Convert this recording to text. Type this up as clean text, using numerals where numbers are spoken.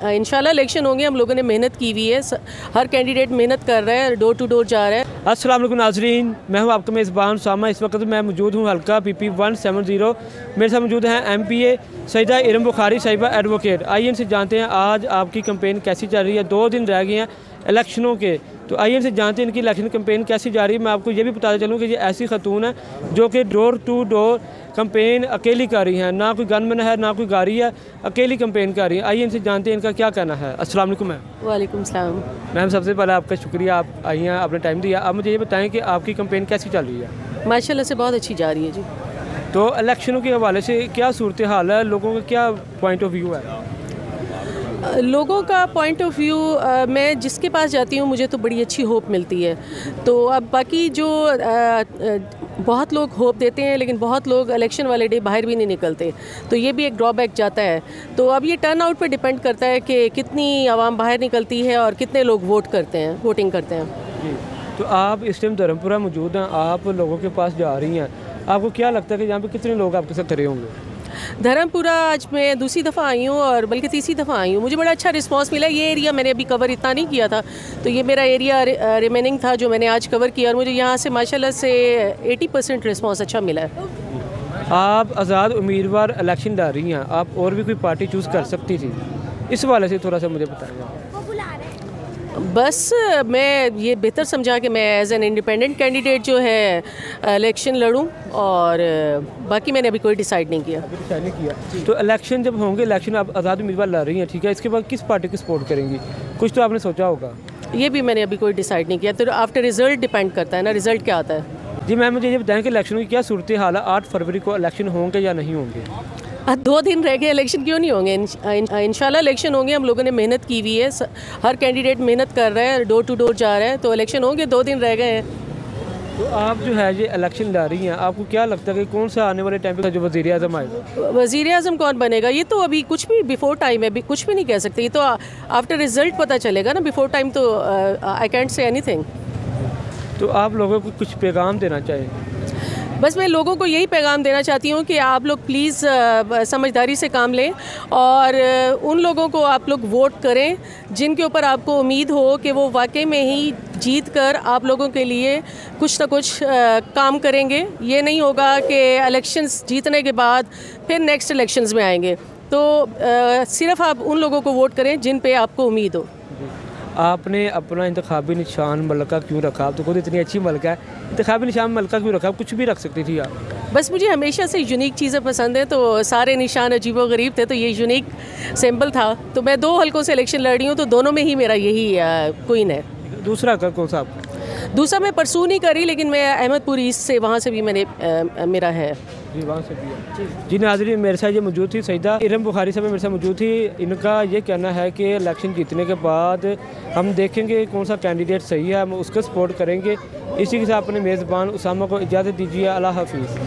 इंशाल्लाह इलेक्शन होंगे। हम लोगों ने मेहनत की हुई है, हर कैंडिडेट मेहनत कर रहा है, डोर टू डोर जा रहा है। अस्सलाम वालेकुम नाज़रीन, मैं हूं आपका मेज़बान उसामा। इस वक्त मैं मौजूद हूं हल्का PP 170। मेरे साथ मौजूद हैं MPA सईदा इरम बुखारी साहिबा एडवोकेट। आइए इनसे जानते हैं आज आपकी कैंपेन कैसी चल रही है। 2 दिन रह गए हैं इलेक्शनों के, तो आइए इनसे जानते हैं इनकी इलेक्शन कैंपेन कैसी जा रही है। मैं आपको ये भी बताता चलूँ कि ये ऐसी खतून है जो कि डोर टू डोर कैंपेन अकेली कर रही हैं, ना कोई गनमैन है ना कोई गाड़ी है, अकेली कैंपेन कर रही है। आइए इनसे जानते हैं इनका क्या कहना है। अस्सलाम वालेकुम मैम। वालेकुम सलाम। मैम सबसे पहले आपका शुक्रिया, आप आई हैं, आपने टाइम दिया। आप मुझे ये बताएं कि आपकी कैंपेन कैसी चल रही है। माशाल्लाह से बहुत अच्छी जा रही है जी। तो इलेक्शनों के हवाले से क्या सूरत हाल है, लोगों का क्या पॉइंट ऑफ व्यू है? लोगों का पॉइंट ऑफ व्यू, मैं जिसके पास जाती हूँ मुझे तो बड़ी अच्छी होप मिलती है। तो अब बाकी जो बहुत लोग होप देते हैं, लेकिन बहुत लोग इलेक्शन वाले डे बाहर भी नहीं निकलते, तो ये भी एक ड्रॉबैक जाता है। तो अब ये टर्न आउट पर डिपेंड करता है कि कितनी आवाम बाहर निकलती है और कितने लोग वोटिंग करते हैं जी। तो आप इस टाइम धर्मपुरा मौजूद हैं, आप लोगों के पास जा रही हैं, आपको क्या लगता है कि यहाँ पे कितने लोग आपके साथ खड़े होंगे? धर्मपुरा आज मैं दूसरी दफ़ा आई हूँ और बल्कि तीसरी दफ़ा आई हूँ। मुझे बड़ा अच्छा रिस्पांस मिला। ये एरिया मैंने अभी कवर इतना नहीं किया था, तो ये मेरा एरिया रिमेनिंग था जो मैंने आज कवर किया, और मुझे यहाँ से माशाल्लाह से 80% रिस्पांस अच्छा मिला है। आप आज़ाद उम्मीदवार इलेक्शन लड़ रही हैं, आप और भी कोई पार्टी चूज़ कर सकती थी, इस हवाले से थोड़ा सा मुझे बताएंगे। बस मैं ये बेहतर समझा कि मैं एज एन इंडिपेंडेंट कैंडिडेट जो है इलेक्शन लड़ूं, और बाकी मैंने अभी कोई डिसाइड नहीं किया। डिसाइड नहीं किया। तो इलेक्शन जब होंगे, इलेक्शन आप आज़ाद उम्मीदवार लड़ रही हैं, ठीक है, इसके बाद किस पार्टी को सपोर्ट करेंगी, कुछ तो आपने सोचा होगा? ये भी मैंने अभी कोई डिसाइड नहीं किया, तो आफ्टर रिजल्ट डिपेंड करता है ना, रिजल्ट क्या आता है। जी मैम, मुझे ये बताएं कि इलेक्शन की क्या सूरत हाल है, 8 फरवरी को इलेक्शन होंगे या नहीं होंगे? 2 दिन रह गए, इलेक्शन क्यों नहीं होंगे? इंशाल्लाह इलेक्शन होंगे। हम लोगों ने मेहनत की हुई है, हर कैंडिडेट मेहनत कर रहा है, डोर टू डोर जा रहा है, तो इलेक्शन होंगे। 2 दिन रह गए हैं। तो आप जो है ये इलेक्शन लड़ रही हैं, आपको क्या लगता है कि कौन सा आने वाले टाइम पे जो वज़ीर आज़म आएगा? वज़ीर आज़म कौन बनेगा ये तो अभी कुछ भी बिफोर टाइम है, कुछ भी नहीं कह सकते। ये तो आफ्टर रिजल्ट पता चलेगा ना, बिफोर टाइम तो आई कैंट से एनीथिंग। तो आप लोगों को कुछ पैगाम देना चाहिए? बस मैं लोगों को यही पैगाम देना चाहती हूँ कि आप लोग प्लीज़ समझदारी से काम लें, और उन लोगों को आप लोग वोट करें जिनके ऊपर आपको उम्मीद हो कि वो वाकई में ही जीत कर आप लोगों के लिए कुछ ना कुछ काम करेंगे। ये नहीं होगा कि इलेक्शंस जीतने के बाद फिर नेक्स्ट इलेक्शंस में आएंगे। तो सिर्फ आप उन लोगों को वोट करें जिन पे आपको उम्मीद हो। आपने अपना इंतखाबी निशान मलका क्यों रखा? आप तो खुद इतनी अच्छी मलका है, इंतखाबी निशान मलका क्यों रखा? कुछ भी रख सकती थी आप। बस मुझे हमेशा से यूनिक चीज़ें पसंद हैं, तो सारे निशान अजीबो गरीब थे, तो ये यूनिक सिंबल था। तो मैं 2 हलकों से इलेक्शन लड़ रही हूँ, तो दोनों में ही मेरा यही क्वीन है। दूसरा कौन सा आपका? दूसरा मैं परसू नहीं करी, लेकिन मैं अहमदपुर ईस्ट से, वहाँ से भी मैंने मेरा है जी, वहाँ से भी है। जी नाज़रीन, मेरे साथ ये मौजूद थी सईदा इरम बुखारी साहब मेरे साथ मौजूद थी। इनका ये कहना है कि इलेक्शन जीतने के बाद हम देखेंगे कौन सा कैंडिडेट सही है, हम उसको सपोर्ट करेंगे। इसी के साथ अपने मेज़बान उसामा को इजाज़त दीजिए। अल्लाह हाफिज़।